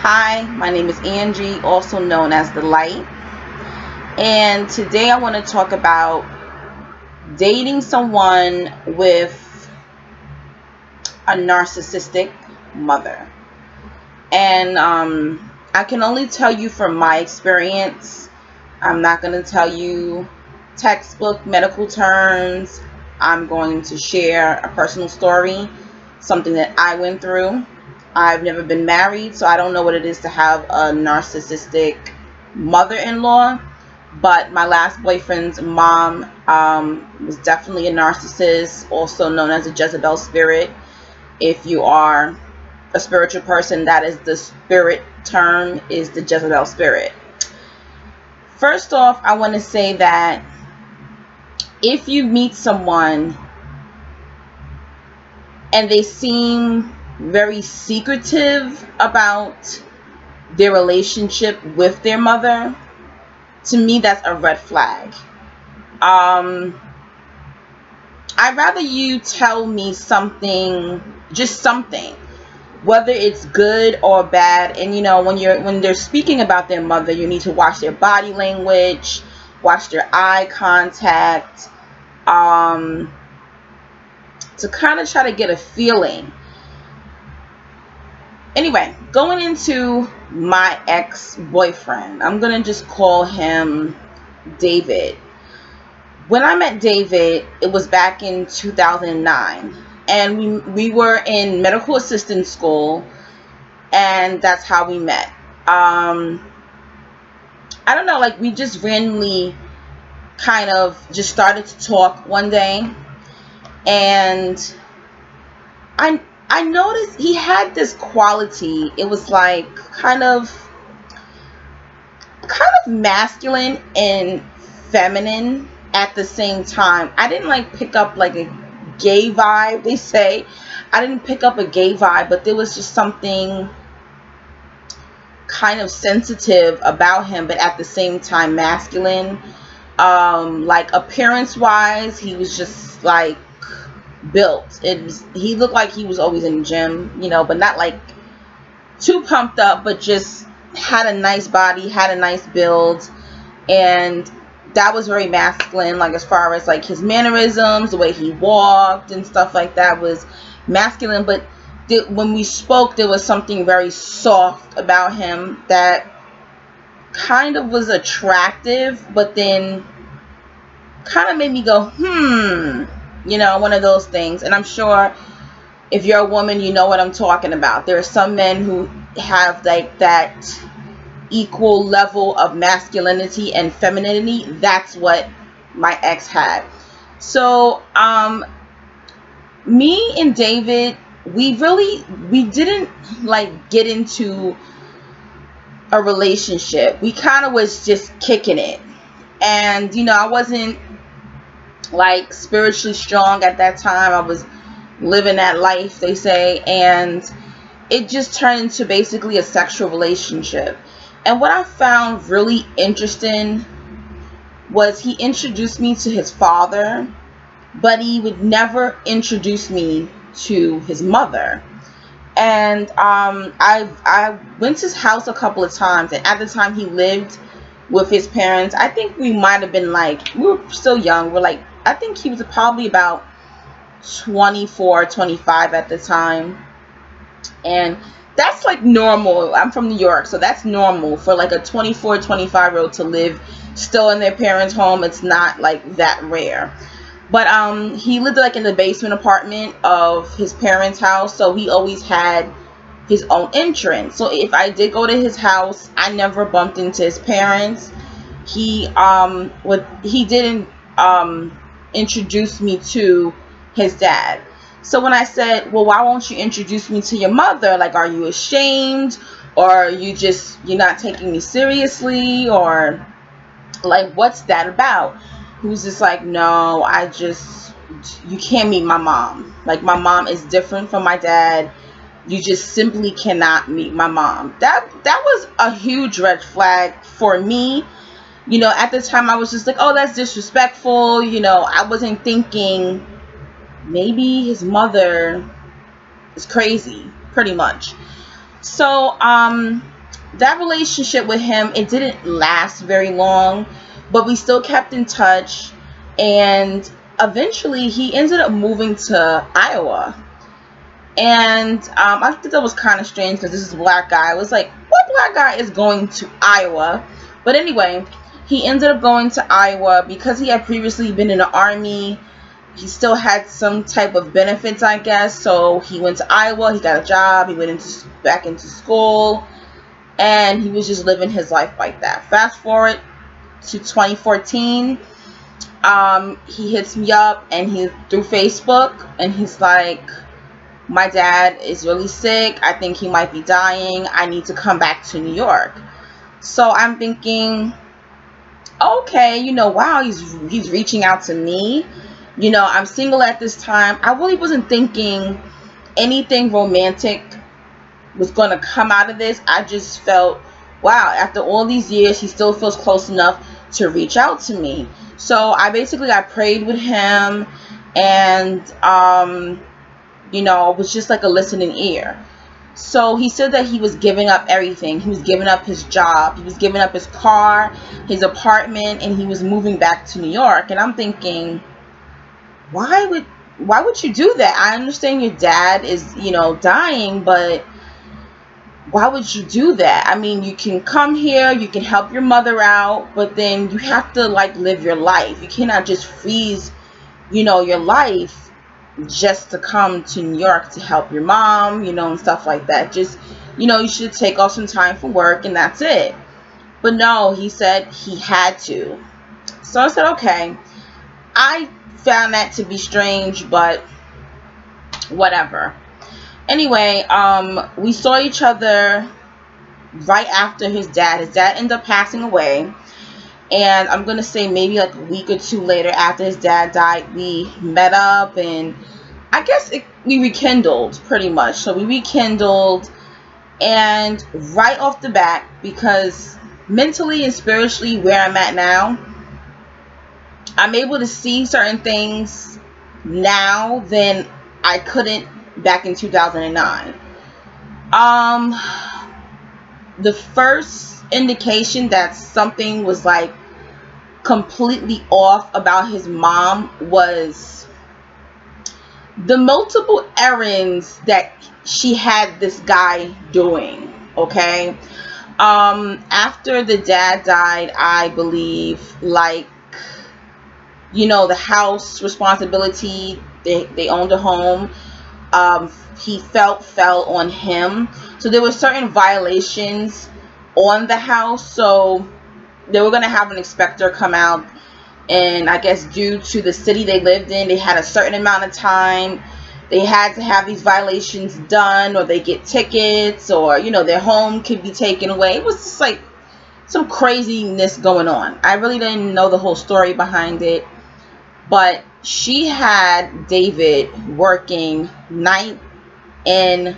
Hi, my name is Angie, also known as The Light, and today I want to talk about dating someone with a narcissistic mother. And I can only tell you from my experience. I'm not going to tell you textbook medical terms. I'm going to share a personal story, something that I went through. I've never been married, so I don't know what it is to have a narcissistic mother-in-law. But my last boyfriend's mom was definitely a narcissist, also known as a Jezebel spirit. If you are a spiritual person, that is the spirit term, is the Jezebel spirit. First off, I want to say that if you meet someone and they seem very secretive about their relationship with their mother, to me that's a red flag. I'd rather you tell me something, just something, whether it's good or bad. And when they're speaking about their mother, you need to watch their body language, watch their eye contact, to kind of try to get a feeling. Anyway, going into my ex-boyfriend, I'm gonna just call him David. When I met David, it was back in 2009, and we were in medical assistant school, and that's how we met. I don't know, like, we just randomly kind of just started to talk one day, and I noticed he had this quality. It was like kind of masculine and feminine at the same time. I didn't like pick up like a gay vibe, they say. I didn't pick up a gay vibe, but there was just something kind of sensitive about him, but at the same time masculine. Like appearance wise, he was just like built. He looked like he was always in the gym, but not like too pumped up, but just had a nice body, had a nice build. And that was very masculine, like as far as like his mannerisms, the way he walked and stuff like that was masculine. But when we spoke, there was something very soft about him that kind of was attractive, but then kind of made me go, one of those things. And I'm sure if you're a woman, you know what I'm talking about. There are some men who have like that equal level of masculinity and femininity. That's what my ex had. So me and David, we didn't like get into a relationship. We kind of was just kicking it. And I wasn't like spiritually strong at that time. I was living that life, they say, and it just turned into basically a sexual relationship. And what I found really interesting was he introduced me to his father, but he would never introduce me to his mother. And I went to his house a couple of times, and at the time he lived with his parents. I think we might have been like, we were still young. I think he was probably about 24, 25 at the time. And that's like normal. I'm from New York, so that's normal for like a 24, 25-year-old to live still in their parents' home. It's not like that rare. But he lived like in the basement apartment of his parents' house, so he always had his own entrance. So if I did go to his house, I never bumped into his parents. He didn't introduce me to his dad. So when I said, well, why won't you introduce me to your mother? Like, are you ashamed? Or you're not taking me seriously? Or like, what's that about? He was just like, no, you can't meet my mom. Like, my mom is different from my dad. You just simply cannot meet my mom. That was a huge red flag for me. At the time I was just like, oh, that's disrespectful. I wasn't thinking maybe his mother is crazy, pretty much. So that relationship with him, it didn't last very long, but we still kept in touch. And eventually he ended up moving to Iowa. And I think that was kind of strange because this is a black guy. I was like, what black guy is going to Iowa? But anyway, he ended up going to Iowa because he had previously been in the army. He still had some type of benefits, I guess. So he went to Iowa. He got a job. He went back into school, and he was just living his life like that. Fast forward to 2014. He hits me up and he through Facebook, and he's like, my dad is really sick. I think he might be dying. I need to come back to New York. So I'm thinking, okay, wow, he's reaching out to me. I'm single at this time. I really wasn't thinking anything romantic was going to come out of this. I just felt, wow, after all these years, he still feels close enough to reach out to me. So I prayed with him, and was just like a listening ear. So he said that he was giving up everything. He was giving up his job. He was giving up his car, his apartment, and he was moving back to New York. And I'm thinking, why would you do that? I understand your dad is, dying, but why would you do that? I mean, you can come here, you can help your mother out, but then you have to live your life. You cannot just freeze, your life just to come to New York to help your mom, and stuff like that. Just, you should take off some time from work and that's it. But no, he said he had to. So I said, okay. I found that to be strange, but whatever. Anyway, we saw each other right after his dad. His dad ended up passing away. And I'm going to say maybe a week or two later after his dad died, we met up, and I guess we rekindled pretty much. So we rekindled, and right off the bat, because mentally and spiritually where I'm at now, I'm able to see certain things now than I couldn't back in 2009. The first indication that something was completely off about his mom was the multiple errands that she had this guy doing. Okay. After the dad died, I believe the house responsibility, they owned a home. He fell on him. So there were certain violations on the house. So they were going to have an inspector come out, and I guess due to the city they lived in, they had a certain amount of time. They had to have these violations done, or they get tickets, or their home could be taken away. It was just some craziness going on. I really didn't know the whole story behind it, but she had David working night and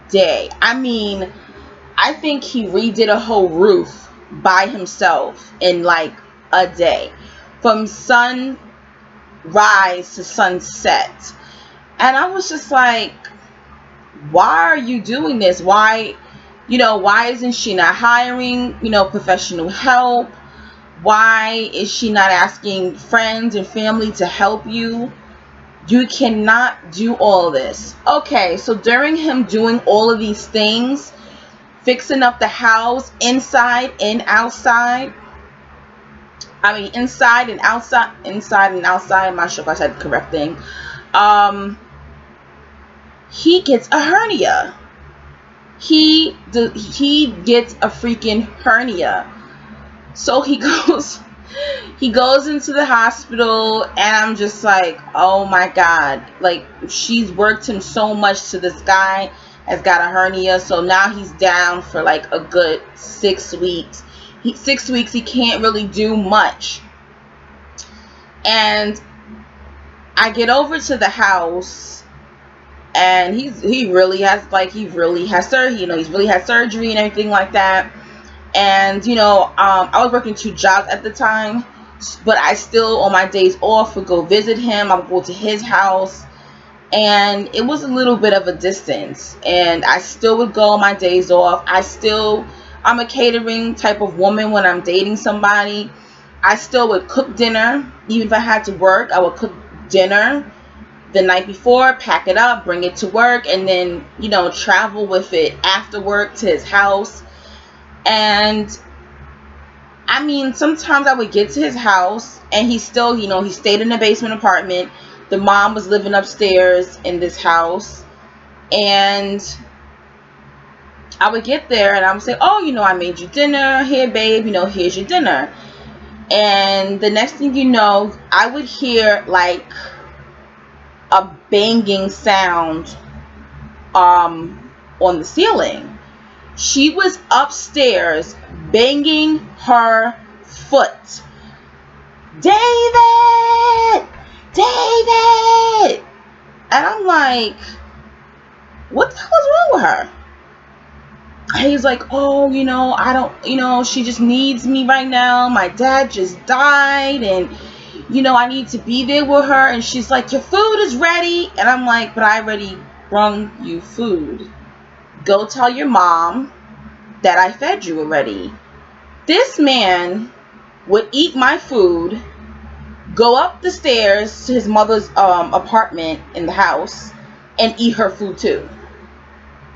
day. I mean, I think he redid a whole roof by himself in a day, from sunrise to sunset. And I was just like, why are you doing this? Why isn't she not hiring professional help? Why is she not asking friends and family to help you? You cannot do all this. Okay, so during him doing all of these things, fixing up the house inside and outside. I mean, inside and outside. I'm not sure if I said the correct thing. He gets a hernia. He gets a freaking hernia. So he goes into the hospital, and I'm just like, oh my God. She's worked him so much to this guy has got a hernia, so now he's down for a good 6 weeks. 6 weeks he can't really do much. And I get over to the house, and he really has surgery. He's really had surgery and everything like that. And I was working 2 jobs at the time, but I still on my days off would go visit him. I would go to his house. and it was a little bit of a distance, and I still would go on my days off. I'm a catering type of woman. When I'm dating somebody, I still would cook dinner. Even if I had to work, I would cook dinner the night before, pack it up, bring it to work, and then, travel with it after work to his house. And I mean, sometimes I would get to his house and he still, he stayed in the basement apartment. The mom was living upstairs in this house. And I would get there and I would say, oh, I made you dinner. Here, babe, here's your dinner. And the next thing you know, I would hear like a banging sound on the ceiling. She was upstairs banging her foot. David! David! And I'm like, what the hell is wrong with her? And he's like, oh, I don't, she just needs me right now. My dad just died and, I need to be there with her. And she's like, your food is ready. And I'm like, but I already brung you food. Go tell your mom that I fed you already. This man would eat my food, go up the stairs to his mother's apartment in the house, and eat her food too.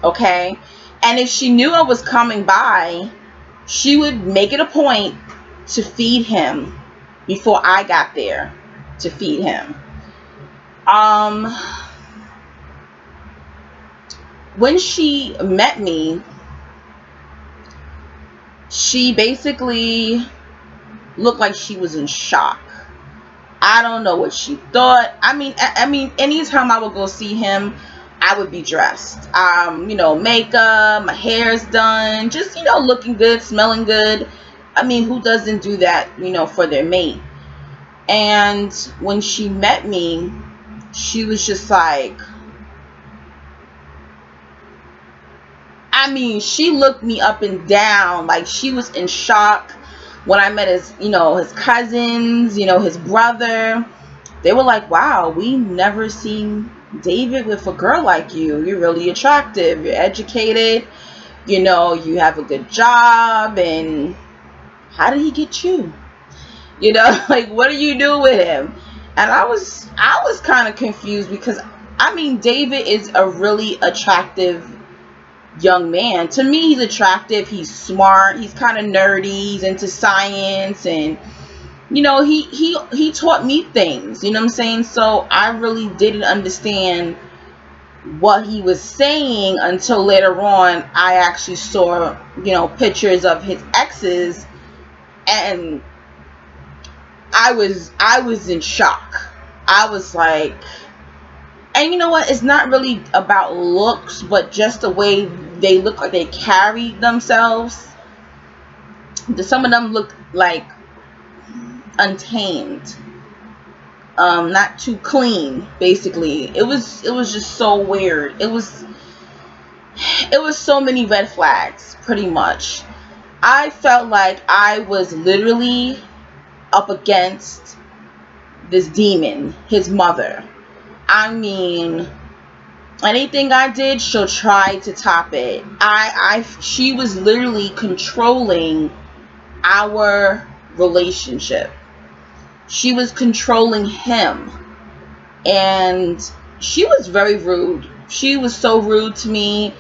Okay? And if she knew I was coming by, she would make it a point to feed him before I got there to feed him. When she met me, she basically looked like she was in shock. I don't know what she thought. I mean, anytime I would go see him, I would be dressed. Makeup, my hair's done, just, looking good, smelling good. I mean, who doesn't do that, for their mate? And when she met me, she was just like, she looked me up and down like she was in shock. When I met his, his cousins, his brother, they were like, wow, we never seen David with a girl like you. You're really attractive. You're educated. You have a good job. And how did he get you? Like, what do you do with him? And I was kind of confused because, David is a really attractive young man. To me, he's attractive. He's smart. He's kind of nerdy. He's into science, and he taught me things. You know what I'm saying? So I really didn't understand what he was saying until later on. I actually saw pictures of his exes, and I was in shock. I was like, and you know what? It's not really about looks, but just the way they look, like they carry themselves. Some of them look like untamed, not too clean. Basically, it was just so weird. It was so many red flags. Pretty much, I felt like I was literally up against this demon, his mother. Anything I did, she'll try to top it. She was literally controlling our relationship. She was controlling him. And she was very rude. She was so rude to me.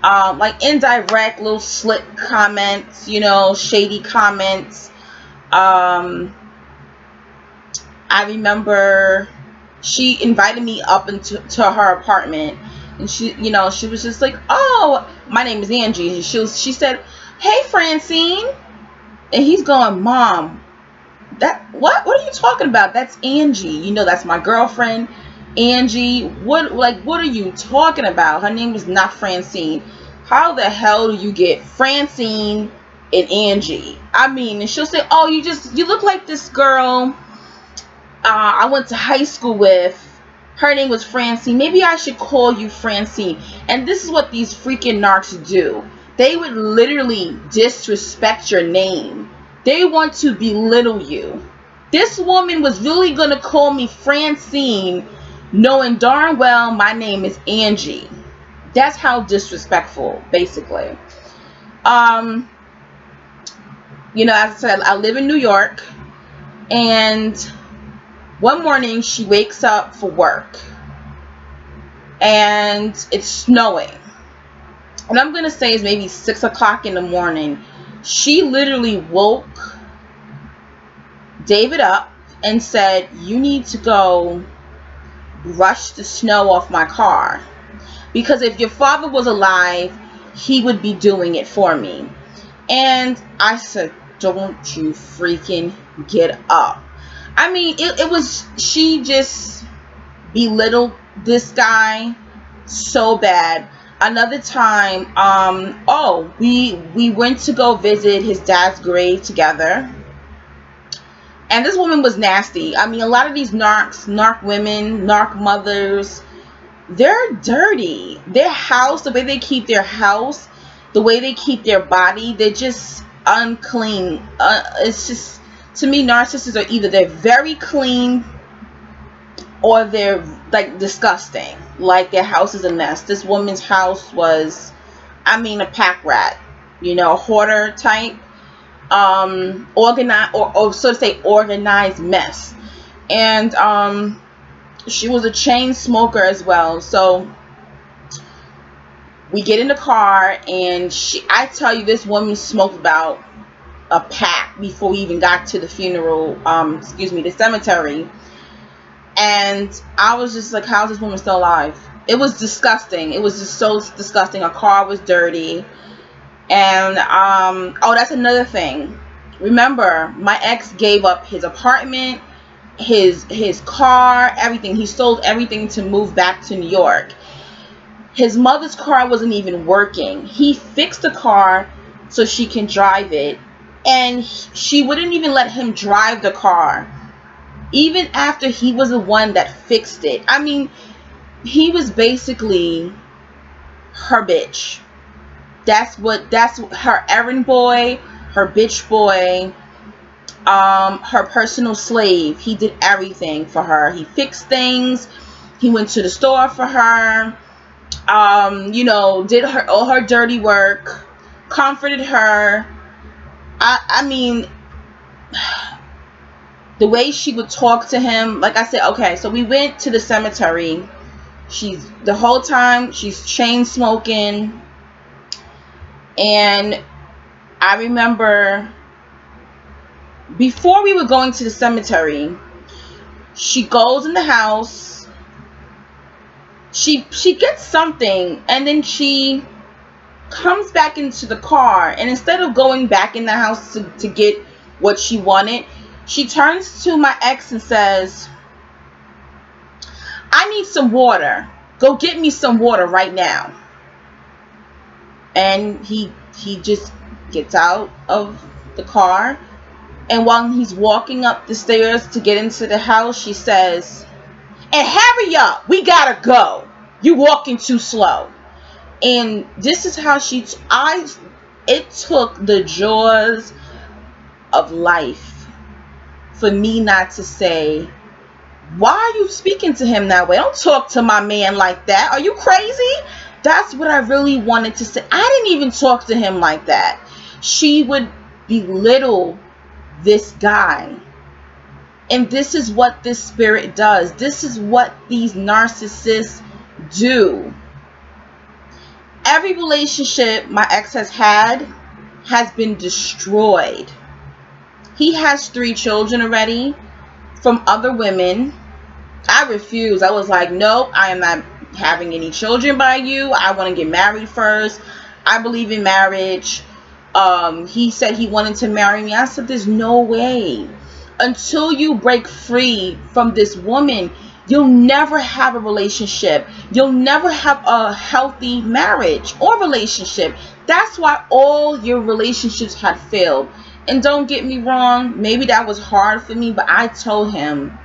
Like indirect little slick comments, shady comments. I remember she invited me up into her apartment, and she was just like, oh, my name is Angie. And she said, hey, Francine. And he's going, Mom, what are you talking about? That's Angie. That's my girlfriend, Angie. What are you talking about? Her name is not Francine. How the hell do you get Francine and Angie? And she'll say, oh, you look like this girl I went to high school with. Her name was Francine. Maybe I should call you Francine. And this is what these freaking narcs do. They would literally disrespect your name. They want to belittle you. This woman was really going to call me Francine knowing darn well my name is Angie. That's how disrespectful, basically. Um, as I said, I live in New York, and one morning she wakes up for work, and it's snowing. And I'm going to say it's maybe 6 o'clock in the morning. She literally woke David up and said, "You need to go brush the snow off my car. Because if your father was alive, he would be doing it for me." And I said, "Don't you freaking get up." I mean, it was, she just belittled this guy so bad. Another time, we went to go visit his dad's grave together. And this woman was nasty. I mean, a lot of these narc women, narc mothers, they're dirty. Their house, the way they keep their house, the way they keep their body, they're just unclean. It's just, to me, narcissists are either they're very clean or they're like disgusting. Like their house is a mess. This woman's house was, I mean, a pack rat, a hoarder type, organized, or so to say, organized mess. And she was a chain smoker as well. So we get in the car, and I tell you, this woman smoked about a pack before we even got to the funeral, the cemetery. And I was just like, how's this woman still alive? It was disgusting. It was just so disgusting. Her car was dirty. And that's another thing. Remember, my ex gave up his apartment, his car, everything. He sold everything to move back to New York. His mother's car wasn't even working. He fixed the car so she can drive it, and she wouldn't even let him drive the car, even after he was the one that fixed it. I mean, he was basically her bitch. That's her errand boy, her bitch boy, her personal slave. He did everything for her. He fixed things. He went to the store for her. Did all her dirty work, comforted her. I mean, the way she would talk to him, like I said, okay, so we went to the cemetery. The whole time she's chain smoking. And I remember before we were going to the cemetery, she goes in the house. She gets something, and then she comes back into the car, and instead of going back in the house to get what she wanted, she turns to my ex and says, "I need some water. Go get me some water right now." And he just gets out of the car, and while he's walking up the stairs to get into the house, she says, "And hurry up, we gotta go. You walking too slow." And this is how it took the jaws of life for me not to say, "Why are you speaking to him that way? Don't talk to my man like that. Are you crazy?" That's what I really wanted to say. I didn't even talk to him like that. She would belittle this guy. And this is what this spirit does. This is what these narcissists do. Every relationship my ex has had has been destroyed. He has 3 children already from other women. I refused. I was like, nope, I am not having any children by you. I want to get married first. I believe in marriage. He said he wanted to marry me. I said, there's no way. Until you break free from this woman, you'll never have a relationship. You'll never have a healthy marriage or relationship. That's why all your relationships had failed. And don't get me wrong, maybe that was hard for me, but I told him,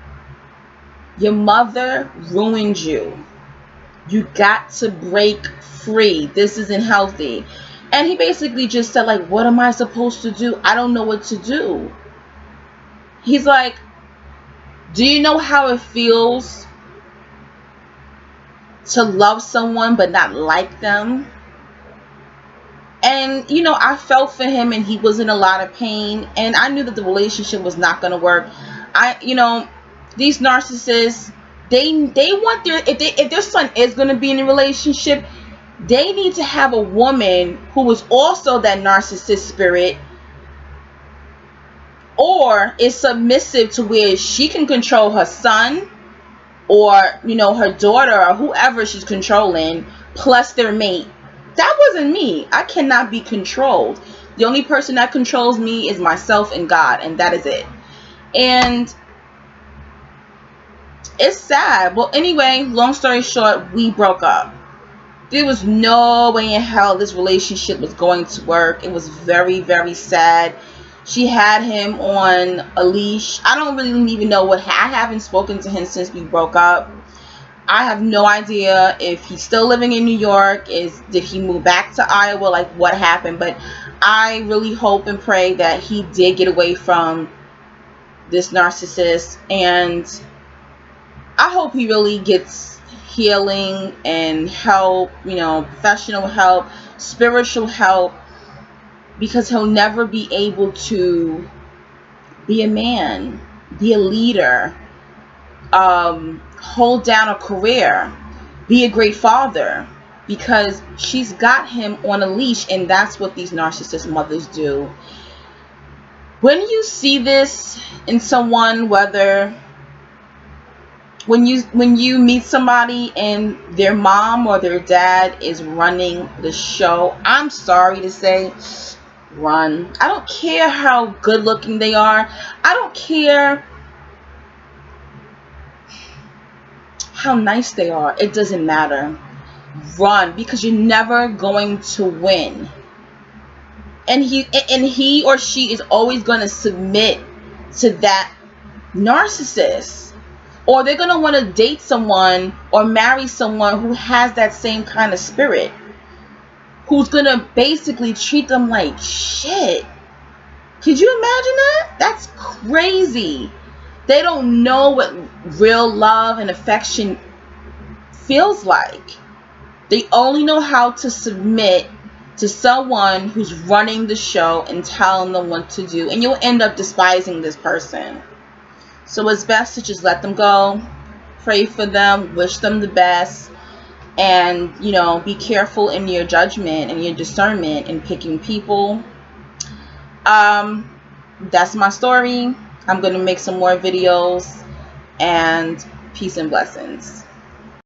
your mother ruined you. You got to break free. This isn't healthy. And he basically just said, like, what am I supposed to do? I don't know what to do. He's like, do you know how it feels to love someone but not like them. And, you know, I felt for him, and he was in a lot of pain, and I knew that the relationship was not going to work. You know, these narcissists, they want their, if their son is going to be in a relationship, they need to have a woman who is also that narcissist spirit, or is submissive to where she can control her son, or, you know, her daughter, or whoever she's controlling, plus their mate. That wasn't me. I cannot be controlled. The only person that controls me is myself and God, and that is it. And it's sad. Well, anyway, long story short, we broke up. There was no way in hell this relationship was going to work. It was very, very sad. She had him on a leash. I don't really even know I haven't spoken to him since we broke up. I have no idea if he's still living in New York. Did he move back to Iowa? Like, what happened? But I really hope and pray that he did get away from this narcissist, and I hope he really gets healing and help, you know, professional help, spiritual help, because he'll never be able to be a man, be a leader, hold down a career, be a great father, because she's got him on a leash. And that's what these narcissist mothers do. When you see this in someone, whether when you meet somebody and their mom or their dad is running the show, I'm sorry to say, run. I don't care how good looking they are. I don't care how nice they are. It doesn't matter. Run, because you're never going to win. And he or she is always going to submit to that narcissist, or they're going to want to date someone or marry someone who has that same kind of spirit, who's going to basically treat them like shit. Could you imagine that? That's crazy. They don't know what real love and affection feels like. They only know how to submit to someone who's running the show and telling them what to do, and you'll end up despising this person. So it's best to just let them go, pray for them, wish them the best, and, you know, be careful in your judgment and your discernment in picking people. That's my story. I'm going to make some more videos, and peace and blessings.